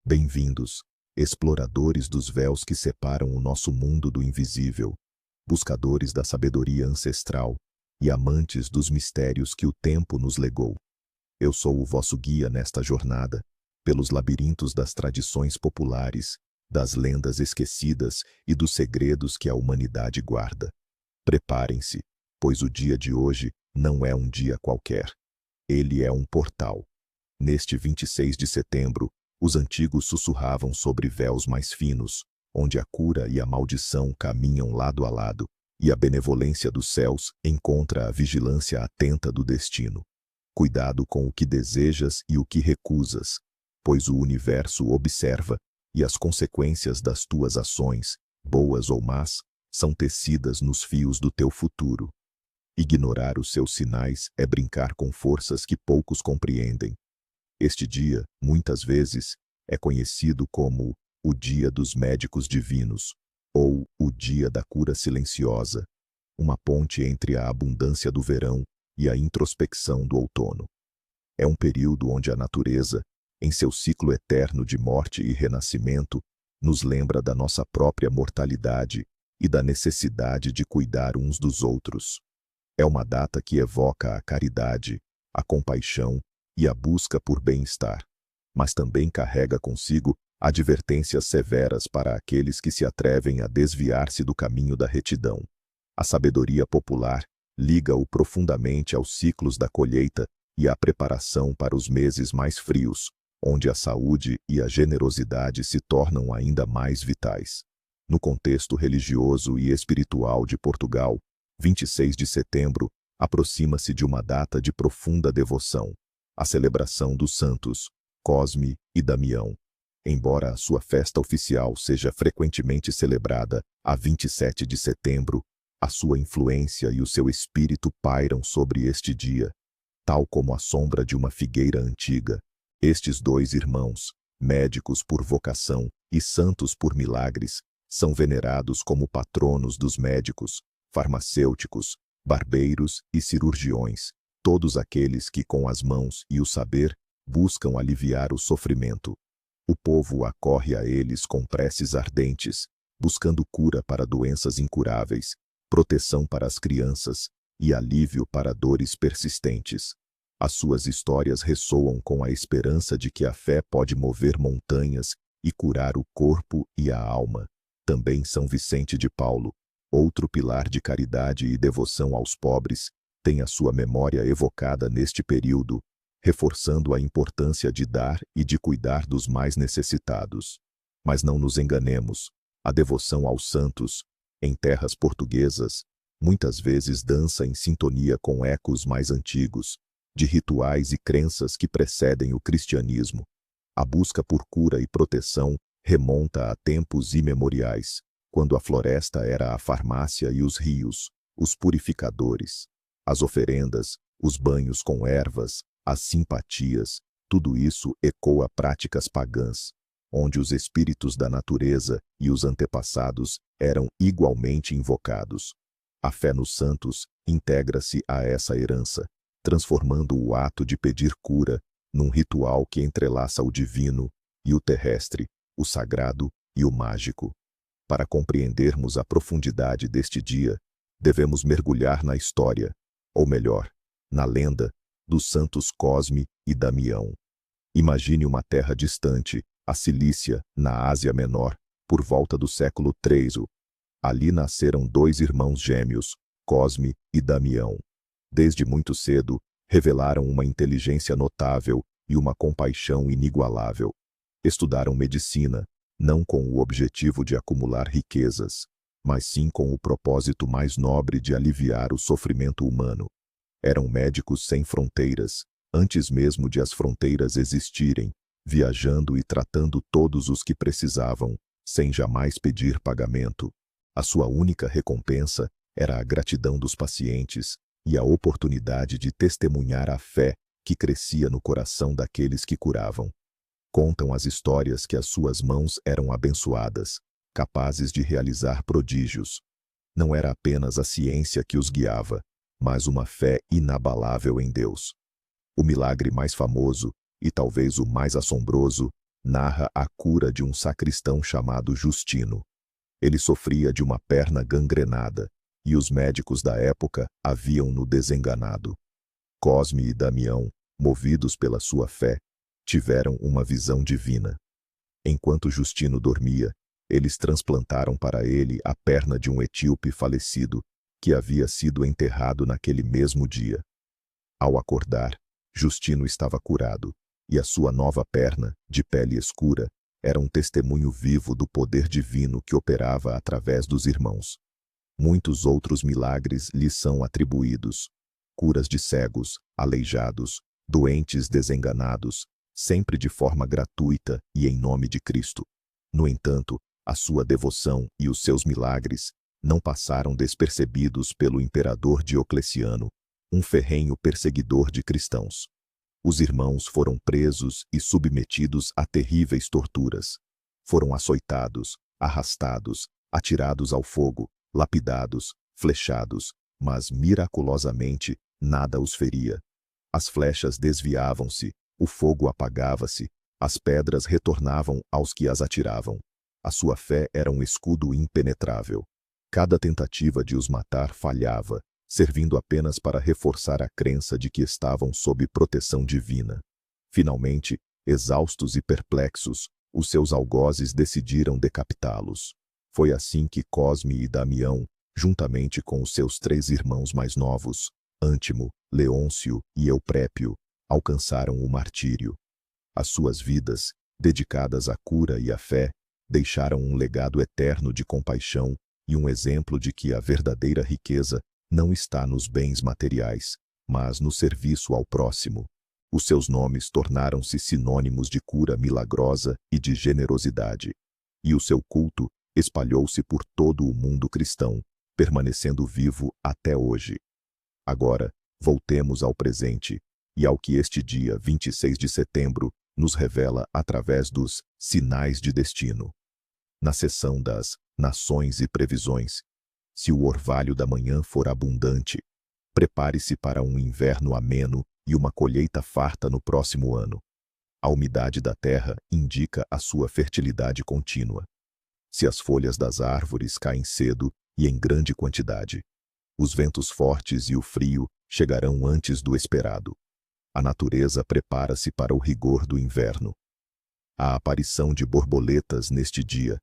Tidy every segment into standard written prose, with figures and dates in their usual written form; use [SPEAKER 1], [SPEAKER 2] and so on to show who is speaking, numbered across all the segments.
[SPEAKER 1] Bem-vindos, exploradores dos véus que separam o nosso mundo do invisível, buscadores da sabedoria ancestral e amantes dos mistérios que o tempo nos legou. Eu sou o vosso guia nesta jornada, pelos labirintos das tradições populares, das lendas esquecidas e dos segredos que a humanidade guarda. Preparem-se, pois o dia de hoje não é um dia qualquer. Ele é um portal. Neste 26 de setembro, os antigos sussurravam sobre véus mais finos, onde a cura e a maldição caminham lado a lado, e a benevolência dos céus encontra a vigilância atenta do destino. Cuidado com o que desejas e o que recusas, pois o universo observa, e as consequências das tuas ações, boas ou más, são tecidas nos fios do teu futuro. Ignorar os seus sinais é brincar com forças que poucos compreendem. Este dia, muitas vezes, é conhecido como o Dia dos Médicos Divinos, ou o Dia da Cura Silenciosa, uma ponte entre a abundância do verão e a introspecção do outono. É um período onde a natureza, em seu ciclo eterno de morte e renascimento, nos lembra da nossa própria mortalidade e da necessidade de cuidar uns dos outros. É uma data que evoca a caridade, a compaixão e a busca por bem-estar, mas também carrega consigo advertências severas para aqueles que se atrevem a desviar-se do caminho da retidão. A sabedoria popular liga-o profundamente aos ciclos da colheita e à preparação para os meses mais frios, onde a saúde e a generosidade se tornam ainda mais vitais. No contexto religioso e espiritual de Portugal, 26 de setembro aproxima-se de uma data de profunda devoção, a celebração dos santos Cosme e Damião. Embora a sua festa oficial seja frequentemente celebrada a 27 de setembro, a sua influência e o seu espírito pairam sobre este dia, tal como a sombra de uma figueira antiga. Estes dois irmãos, médicos por vocação e santos por milagres, são venerados como patronos dos médicos, farmacêuticos, barbeiros e cirurgiões, todos aqueles que com as mãos e o saber buscam aliviar o sofrimento. O povo acorre a eles com preces ardentes, buscando cura para doenças incuráveis, proteção para as crianças e alívio para dores persistentes. As suas histórias ressoam com a esperança de que a fé pode mover montanhas e curar o corpo e a alma. Também São Vicente de Paulo, outro pilar de caridade e devoção aos pobres, tem a sua memória evocada neste período, reforçando a importância de dar e de cuidar dos mais necessitados. Mas não nos enganemos, a devoção aos santos, em terras portuguesas, muitas vezes dança em sintonia com ecos mais antigos, de rituais e crenças que precedem o cristianismo. A busca por cura e proteção remonta a tempos imemoriais, quando a floresta era a farmácia e os rios, os purificadores. As oferendas, os banhos com ervas, as simpatias, tudo isso ecoa práticas pagãs, onde os espíritos da natureza e os antepassados eram igualmente invocados. A fé nos santos integra-se a essa herança, transformando o ato de pedir cura num ritual que entrelaça o divino e o terrestre, o sagrado e o mágico. Para compreendermos a profundidade deste dia, devemos mergulhar na história, ou melhor, na lenda, dos santos Cosme e Damião. Imagine uma terra distante, a Cilícia, na Ásia Menor, por volta do século III. Ali nasceram dois irmãos gêmeos, Cosme e Damião. Desde muito cedo, revelaram uma inteligência notável e uma compaixão inigualável. Estudaram medicina, não com o objetivo de acumular riquezas, mas sim com o propósito mais nobre de aliviar o sofrimento humano. Eram médicos sem fronteiras, antes mesmo de as fronteiras existirem, viajando e tratando todos os que precisavam, sem jamais pedir pagamento. A sua única recompensa era a gratidão dos pacientes e a oportunidade de testemunhar a fé que crescia no coração daqueles que curavam. Contam as histórias que as suas mãos eram abençoadas, capazes de realizar prodígios. Não era apenas a ciência que os guiava, mas uma fé inabalável em Deus. O milagre mais famoso, e talvez o mais assombroso, narra a cura de um sacristão chamado Justino. Ele sofria de uma perna gangrenada, e os médicos da época haviam-no desenganado. Cosme e Damião, movidos pela sua fé, tiveram uma visão divina. Enquanto Justino dormia, eles transplantaram para ele a perna de um etíope falecido, que havia sido enterrado naquele mesmo dia. Ao acordar, Justino estava curado, e a sua nova perna, de pele escura, era um testemunho vivo do poder divino que operava através dos irmãos. Muitos outros milagres lhe são atribuídos: curas de cegos, aleijados, doentes desenganados, sempre de forma gratuita e em nome de Cristo. No entanto, a sua devoção e os seus milagres não passaram despercebidos pelo imperador Diocleciano, um ferrenho perseguidor de cristãos. Os irmãos foram presos e submetidos a terríveis torturas. Foram açoitados, arrastados, atirados ao fogo, lapidados, flechados, mas miraculosamente nada os feria. As flechas desviavam-se, o fogo apagava-se, as pedras retornavam aos que as atiravam. A sua fé era um escudo impenetrável. Cada tentativa de os matar falhava, servindo apenas para reforçar a crença de que estavam sob proteção divina. Finalmente, exaustos e perplexos, os seus algozes decidiram decapitá-los. Foi assim que Cosme e Damião, juntamente com os seus 3 irmãos mais novos, Ântimo, Leôncio e Euprépio, alcançaram o martírio. As suas vidas, dedicadas à cura e à fé, deixaram um legado eterno de compaixão e um exemplo de que a verdadeira riqueza não está nos bens materiais, mas no serviço ao próximo. Os seus nomes tornaram-se sinônimos de cura milagrosa e de generosidade. E o seu culto espalhou-se por todo o mundo cristão, permanecendo vivo até hoje. Agora, voltemos ao presente e ao que este dia 26 de setembro nos revela através dos sinais de destino. Na seção das nações e previsões, se o orvalho da manhã for abundante, prepare-se para um inverno ameno e uma colheita farta no próximo ano. A umidade da terra indica a sua fertilidade contínua. Se as folhas das árvores caem cedo e em grande quantidade, os ventos fortes e o frio chegarão antes do esperado. A natureza prepara-se para o rigor do inverno. A aparição de borboletas neste dia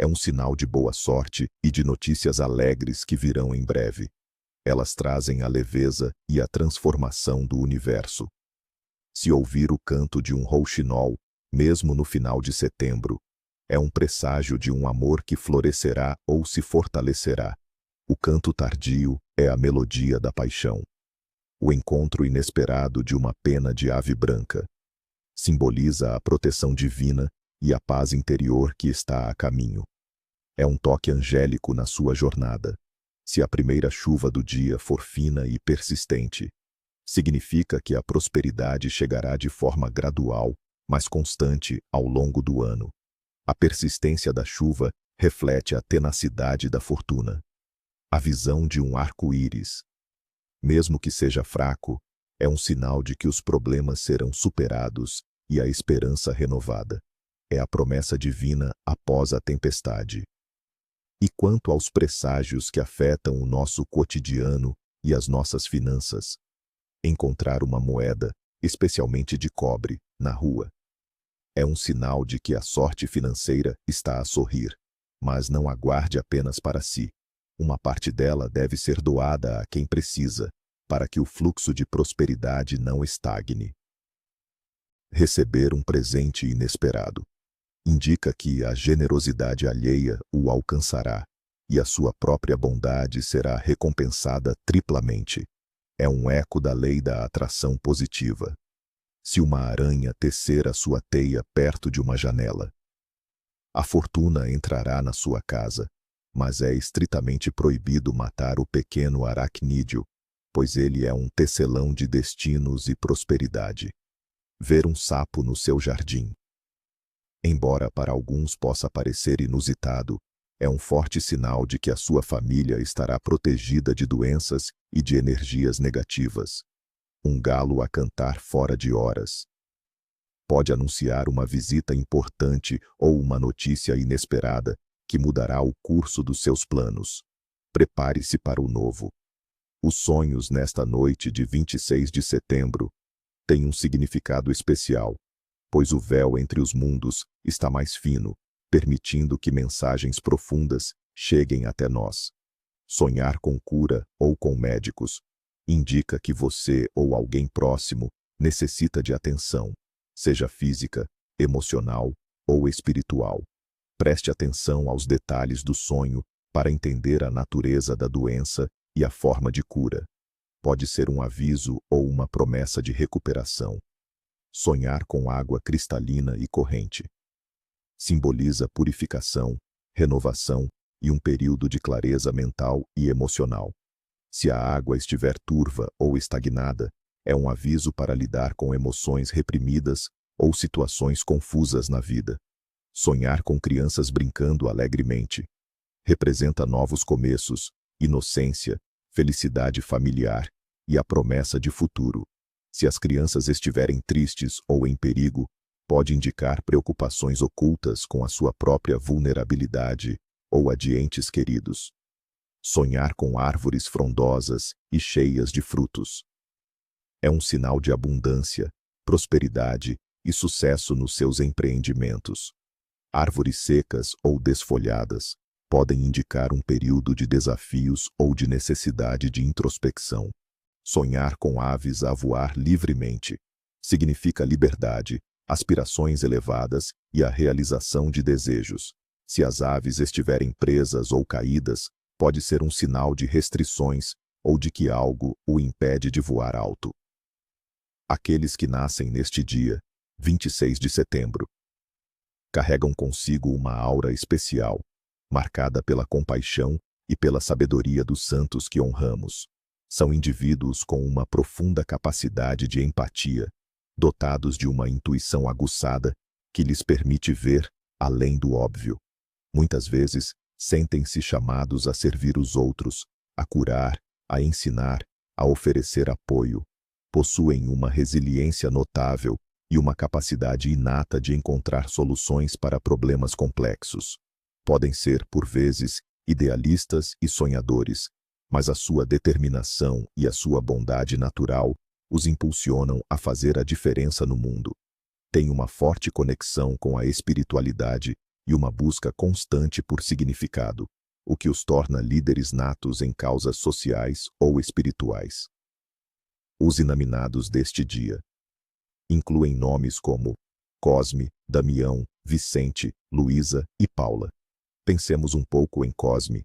[SPEAKER 1] é um sinal de boa sorte e de notícias alegres que virão em breve. Elas trazem a leveza e a transformação do universo. Se ouvir o canto de um rouxinol, mesmo no final de setembro, é um presságio de um amor que florescerá ou se fortalecerá. O canto tardio é a melodia da paixão. O encontro inesperado de uma pena de ave branca simboliza a proteção divina e a paz interior que está a caminho. É um toque angélico na sua jornada. Se a primeira chuva do dia for fina e persistente, significa que a prosperidade chegará de forma gradual, mas constante ao longo do ano. A persistência da chuva reflete a tenacidade da fortuna. A visão de um arco-íris, mesmo que seja fraco, é um sinal de que os problemas serão superados e a esperança renovada. É a promessa divina após a tempestade. E quanto aos presságios que afetam o nosso cotidiano e as nossas finanças? Encontrar uma moeda, especialmente de cobre, na rua, é um sinal de que a sorte financeira está a sorrir. Mas não aguarde apenas para si. Uma parte dela deve ser doada a quem precisa, para que o fluxo de prosperidade não estagne. Receber um presente inesperado indica que a generosidade alheia o alcançará, e a sua própria bondade será recompensada triplamente. É um eco da lei da atração positiva. Se uma aranha tecer a sua teia perto de uma janela, a fortuna entrará na sua casa, mas é estritamente proibido matar o pequeno aracnídeo, pois ele é um tecelão de destinos e prosperidade. Ver um sapo no seu jardim, embora para alguns possa parecer inusitado, é um forte sinal de que a sua família estará protegida de doenças e de energias negativas. Um galo a cantar fora de horas pode anunciar uma visita importante ou uma notícia inesperada que mudará o curso dos seus planos. Prepare-se para o novo. Os sonhos nesta noite de 26 de setembro têm um significado especial, pois o véu entre os mundos está mais fino, permitindo que mensagens profundas cheguem até nós. Sonhar com cura ou com médicos indica que você ou alguém próximo necessita de atenção, seja física, emocional ou espiritual. Preste atenção aos detalhes do sonho para entender a natureza da doença e a forma de cura. Pode ser um aviso ou uma promessa de recuperação. Sonhar com água cristalina e corrente simboliza purificação, renovação e um período de clareza mental e emocional. Se a água estiver turva ou estagnada, é um aviso para lidar com emoções reprimidas ou situações confusas na vida. Sonhar com crianças brincando alegremente representa novos começos, inocência, felicidade familiar e a promessa de futuro. Se as crianças estiverem tristes ou em perigo, pode indicar preocupações ocultas com a sua própria vulnerabilidade ou a de entes queridos. Sonhar com árvores frondosas e cheias de frutos é um sinal de abundância, prosperidade e sucesso nos seus empreendimentos. Árvores secas ou desfolhadas podem indicar um período de desafios ou de necessidade de introspecção. Sonhar com aves a voar livremente significa liberdade, aspirações elevadas e a realização de desejos. Se as aves estiverem presas ou caídas, pode ser um sinal de restrições ou de que algo o impede de voar alto. Aqueles que nascem neste dia, 26 de setembro, carregam consigo uma aura especial, marcada pela compaixão e pela sabedoria dos santos que honramos. São indivíduos com uma profunda capacidade de empatia, dotados de uma intuição aguçada que lhes permite ver além do óbvio. Muitas vezes, sentem-se chamados a servir os outros, a curar, a ensinar, a oferecer apoio. Possuem uma resiliência notável e uma capacidade inata de encontrar soluções para problemas complexos. Podem ser, por vezes, idealistas e sonhadores, mas a sua determinação e a sua bondade natural os impulsionam a fazer a diferença no mundo. Têm uma forte conexão com a espiritualidade e uma busca constante por significado, o que os torna líderes natos em causas sociais ou espirituais. Os inaminados deste dia incluem nomes como Cosme, Damião, Vicente, Luísa e Paula. Pensemos um pouco em Cosme.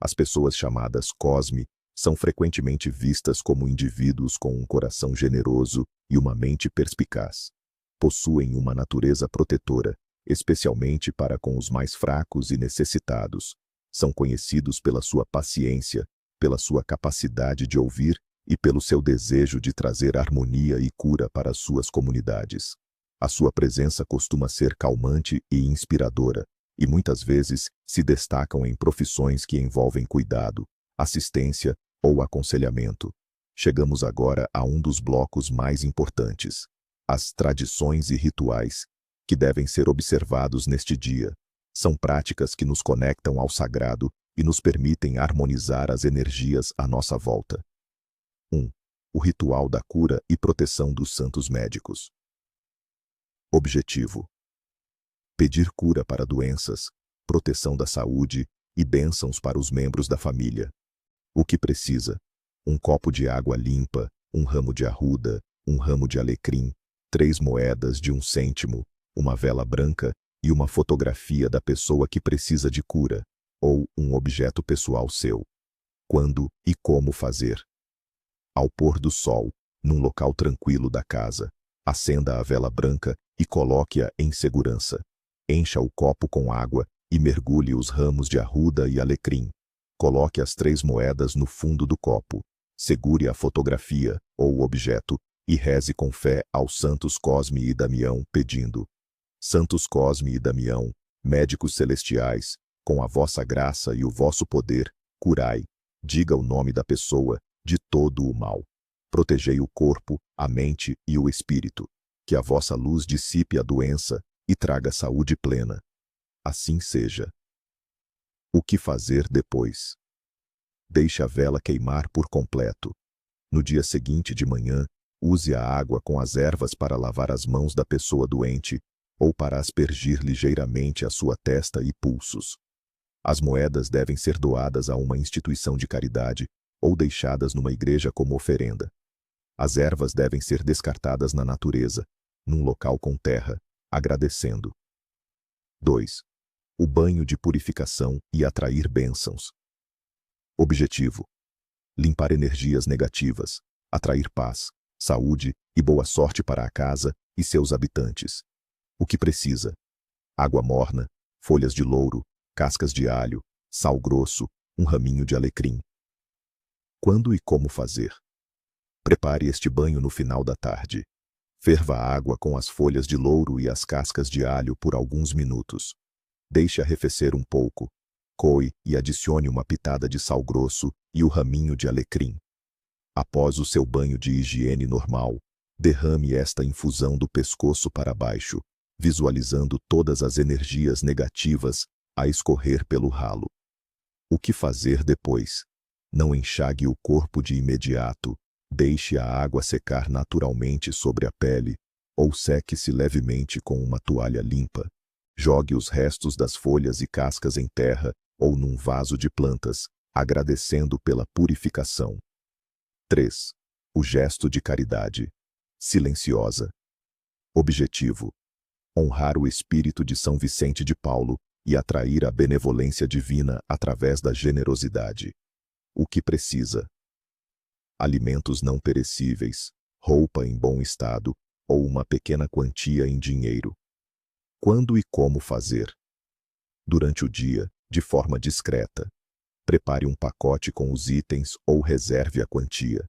[SPEAKER 1] As pessoas chamadas Cosme são frequentemente vistas como indivíduos com um coração generoso e uma mente perspicaz. Possuem uma natureza protetora, especialmente para com os mais fracos e necessitados. São conhecidos pela sua paciência, pela sua capacidade de ouvir e pelo seu desejo de trazer harmonia e cura para as suas comunidades. A sua presença costuma ser calmante e inspiradora, e muitas vezes se destacam em profissões que envolvem cuidado, assistência ou aconselhamento. Chegamos agora a um dos blocos mais importantes: as tradições e rituais, que devem ser observados neste dia. São práticas que nos conectam ao sagrado e nos permitem harmonizar as energias à nossa volta. 1. O ritual da cura e proteção dos santos médicos. Objetivo: pedir cura para doenças, proteção da saúde e bênçãos para os membros da família. O que precisa? Um copo de água limpa, um ramo de arruda, um ramo de alecrim, 3 moedas de 1 cêntimo, uma vela branca e uma fotografia da pessoa que precisa de cura, ou um objeto pessoal seu. Quando e como fazer? Ao pôr do sol, num local tranquilo da casa, acenda a vela branca e coloque-a em segurança. Encha o copo com água e mergulhe os ramos de arruda e alecrim. Coloque as 3 moedas no fundo do copo. Segure a fotografia ou objeto e reze com fé aos santos Cosme e Damião, pedindo: Santos Cosme e Damião, médicos celestiais, com a vossa graça e o vosso poder, curai, diga o nome da pessoa, de todo o mal. Protegei o corpo, a mente e o espírito. que a vossa luz dissipe a doença e traga saúde plena. Assim seja. O que fazer depois? Deixe a vela queimar por completo. No dia seguinte de manhã, use a água com as ervas para lavar as mãos da pessoa doente ou para aspergir ligeiramente a sua testa e pulsos. As moedas devem ser doadas a uma instituição de caridade ou deixadas numa igreja como oferenda. As ervas devem ser descartadas na natureza, num local com terra, agradecendo. 2. O banho de purificação e atrair bênçãos. Objetivo: limpar energias negativas, atrair paz, saúde e boa sorte para a casa e seus habitantes. O que precisa? Água morna, folhas de louro, cascas de alho, sal grosso, um raminho de alecrim. Quando e como fazer? Prepare este banho no final da tarde. Ferva a água com as folhas de louro e as cascas de alho por alguns minutos. Deixe arrefecer um pouco. Coe e adicione uma pitada de sal grosso e o raminho de alecrim. Após o seu banho de higiene normal, derrame esta infusão do pescoço para baixo, visualizando todas as energias negativas a escorrer pelo ralo. O que fazer depois? Não enxague o corpo de imediato, deixe a água secar naturalmente sobre a pele, ou seque-se levemente com uma toalha limpa. Jogue os restos das folhas e cascas em terra ou num vaso de plantas, agradecendo pela purificação. 3. O gesto de caridade. Silenciosa. Objetivo: honrar o espírito de São Vicente de Paulo e atrair a benevolência divina através da generosidade. O que precisa? Alimentos não perecíveis, roupa em bom estado ou uma pequena quantia em dinheiro. Quando e como fazer? Durante o dia, de forma discreta. Prepare um pacote com os itens ou reserve a quantia.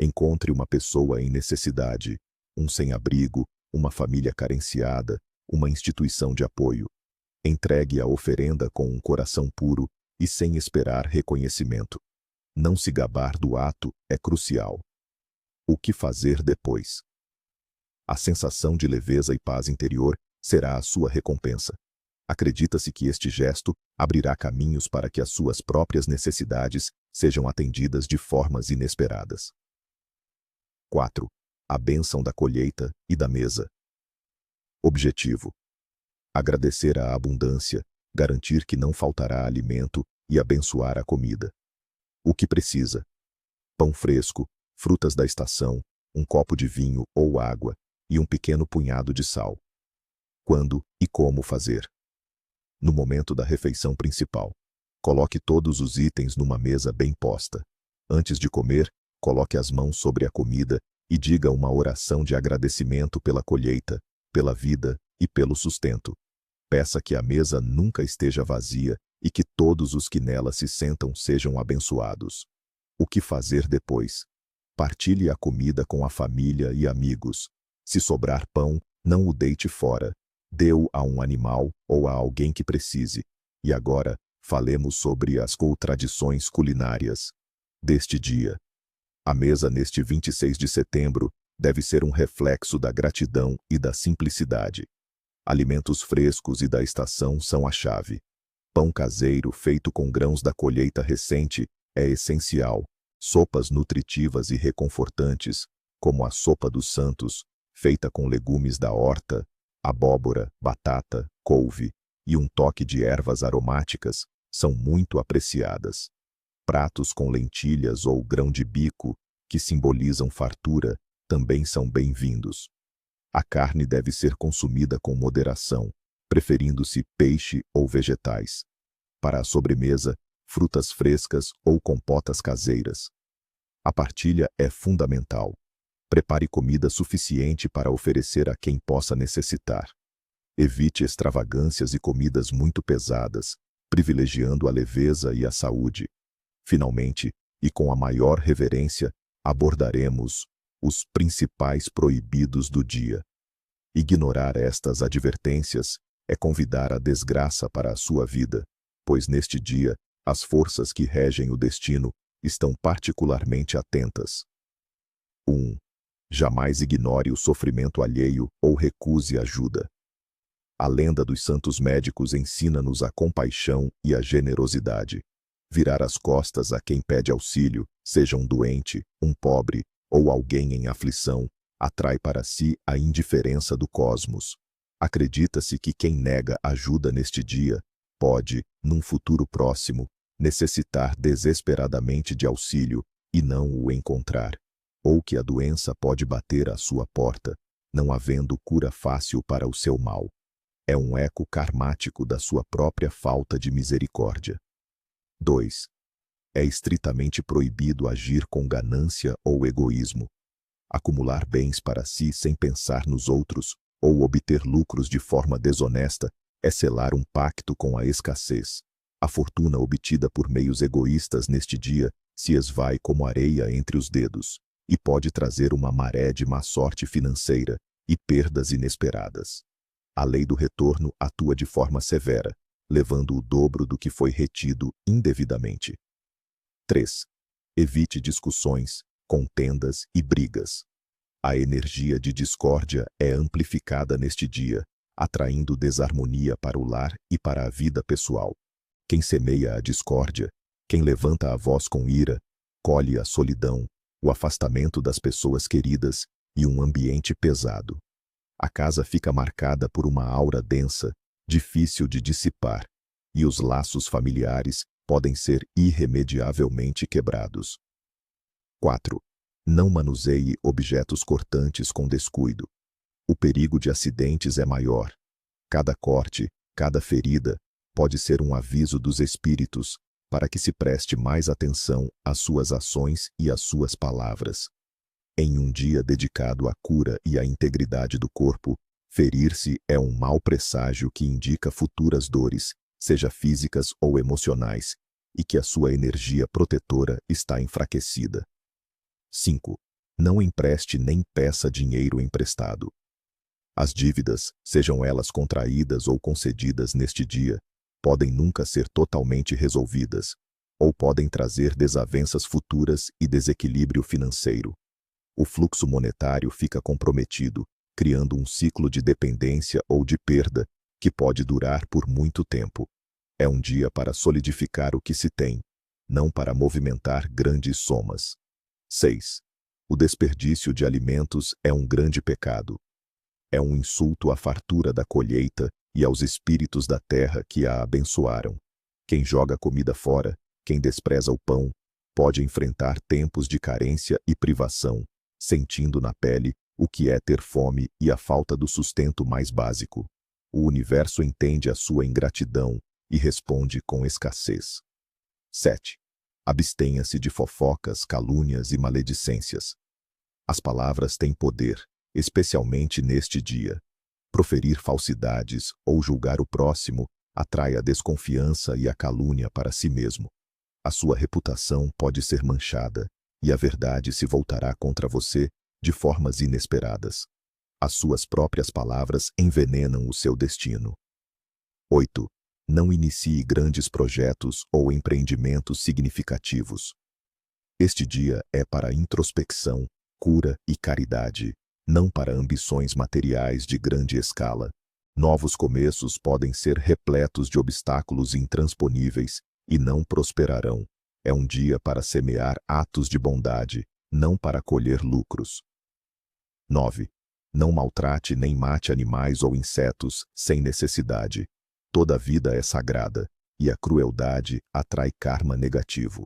[SPEAKER 1] Encontre uma pessoa em necessidade, um sem-abrigo, uma família carenciada, uma instituição de apoio. Entregue a oferenda com um coração puro e sem esperar reconhecimento. Não se gabar do ato é crucial. O que fazer depois? A sensação de leveza e paz interior será a sua recompensa. Acredita-se que este gesto abrirá caminhos para que as suas próprias necessidades sejam atendidas de formas inesperadas. 4. A bênção da colheita e da mesa. Objetivo: agradecer a abundância, garantir que não faltará alimento e abençoar a comida. O que precisa? Pão fresco, frutas da estação, um copo de vinho ou água e um pequeno punhado de sal. Quando e como fazer? No momento da refeição principal. Coloque todos os itens numa mesa bem posta. Antes de comer, coloque as mãos sobre a comida e diga uma oração de agradecimento pela colheita, pela vida e pelo sustento. Peça que a mesa nunca esteja vazia e que todos os que nela se sentam sejam abençoados. O que fazer depois? Partilhe a comida com a família e amigos. Se sobrar pão, não o deite fora. Dê-o a um animal ou a alguém que precise. E agora, falemos sobre as tradições culinárias deste dia. A mesa neste 26 de setembro deve ser um reflexo da gratidão e da simplicidade. Alimentos frescos e da estação são a chave. Pão caseiro feito com grãos da colheita recente é essencial. Sopas nutritivas e reconfortantes, como a sopa dos santos, feita com legumes da horta, abóbora, batata, couve e um toque de ervas aromáticas, são muito apreciadas. Pratos com lentilhas ou grão de bico, que simbolizam fartura, também são bem-vindos. A carne deve ser consumida com moderação, preferindo-se peixe ou vegetais. Para a sobremesa, frutas frescas ou compotas caseiras. A partilha é fundamental. Prepare comida suficiente para oferecer a quem possa necessitar. Evite extravagâncias e comidas muito pesadas, privilegiando a leveza e a saúde. Finalmente, e com a maior reverência, abordaremos os principais proibidos do dia. Ignorar estas advertências é convidar a desgraça para a sua vida, pois neste dia, as forças que regem o destino estão particularmente atentas. 1. Jamais ignore o sofrimento alheio ou recuse ajuda. A lenda dos santos médicos ensina-nos a compaixão e a generosidade. Virar as costas a quem pede auxílio, seja um doente, um pobre ou alguém em aflição, atrai para si a indiferença do cosmos. Acredita-se que quem nega ajuda neste dia pode, num futuro próximo, necessitar desesperadamente de auxílio e não o encontrar, ou que a doença pode bater à sua porta, não havendo cura fácil para o seu mal. É um eco karmático da sua própria falta de misericórdia. 2. É estritamente proibido agir com ganância ou egoísmo. Acumular bens para si sem pensar nos outros, ou obter lucros de forma desonesta, é selar um pacto com a escassez. A fortuna obtida por meios egoístas neste dia se esvai como areia entre os dedos, e pode trazer uma maré de má sorte financeira e perdas inesperadas. A lei do retorno atua de forma severa, levando o dobro do que foi retido indevidamente. 3. Evite discussões, contendas e brigas. A energia de discórdia é amplificada neste dia, atraindo desarmonia para o lar e para a vida pessoal. Quem semeia a discórdia, quem levanta a voz com ira, colhe a solidão, o afastamento das pessoas queridas e um ambiente pesado. A casa fica marcada por uma aura densa, difícil de dissipar, e os laços familiares podem ser irremediavelmente quebrados. 4. Não manuseie objetos cortantes com descuido. O perigo de acidentes é maior. Cada corte, cada ferida, pode ser um aviso dos espíritos para que se preste mais atenção às suas ações e às suas palavras. Em um dia dedicado à cura e à integridade do corpo, ferir-se é um mau presságio que indica futuras dores, seja físicas ou emocionais, e que a sua energia protetora está enfraquecida. 5. Não empreste nem peça dinheiro emprestado. As dívidas, sejam elas contraídas ou concedidas neste dia, podem nunca ser totalmente resolvidas, ou podem trazer desavenças futuras e desequilíbrio financeiro. O fluxo monetário fica comprometido, criando um ciclo de dependência ou de perda que pode durar por muito tempo. É um dia para solidificar o que se tem, não para movimentar grandes somas. 6. O desperdício de alimentos é um grande pecado. É um insulto à fartura da colheita e aos espíritos da terra que a abençoaram. Quem joga comida fora, quem despreza o pão, pode enfrentar tempos de carência e privação, sentindo na pele o que é ter fome e a falta do sustento mais básico. O universo entende a sua ingratidão e responde com escassez. 7. Abstenha-se de fofocas, calúnias e maledicências. As palavras têm poder, especialmente neste dia. Proferir falsidades ou julgar o próximo atrai a desconfiança e a calúnia para si mesmo. A sua reputação pode ser manchada, e a verdade se voltará contra você de formas inesperadas. As suas próprias palavras envenenam o seu destino. 8. Não inicie grandes projetos ou empreendimentos significativos. Este dia é para introspecção, cura e caridade, não para ambições materiais de grande escala. Novos começos podem ser repletos de obstáculos intransponíveis e não prosperarão. É um dia para semear atos de bondade, não para colher lucros. 9. Não maltrate nem mate animais ou insetos sem necessidade. Toda vida é sagrada, e a crueldade atrai karma negativo.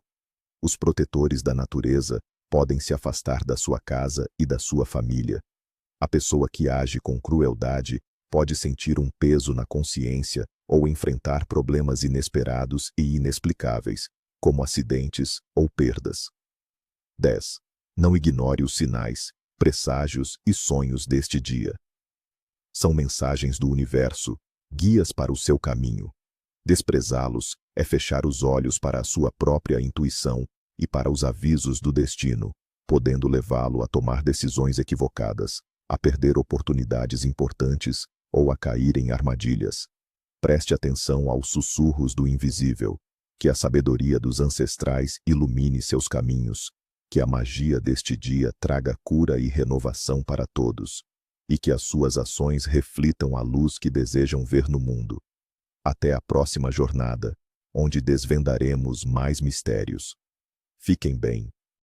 [SPEAKER 1] Os protetores da natureza podem se afastar da sua casa e da sua família. A pessoa que age com crueldade pode sentir um peso na consciência ou enfrentar problemas inesperados e inexplicáveis, como acidentes ou perdas. 10. Não ignore os sinais, presságios e sonhos deste dia. São mensagens do universo, guias para o seu caminho. Desprezá-los é fechar os olhos para a sua própria intuição e para os avisos do destino, podendo levá-lo a tomar decisões equivocadas, a perder oportunidades importantes ou a cair em armadilhas. Preste atenção aos sussurros do invisível, que a sabedoria dos ancestrais ilumine seus caminhos, Que a magia deste dia traga cura e renovação para todos, e que as suas ações reflitam a luz que desejam ver no mundo. Até a próxima jornada, onde desvendaremos mais mistérios. Fiquem bem.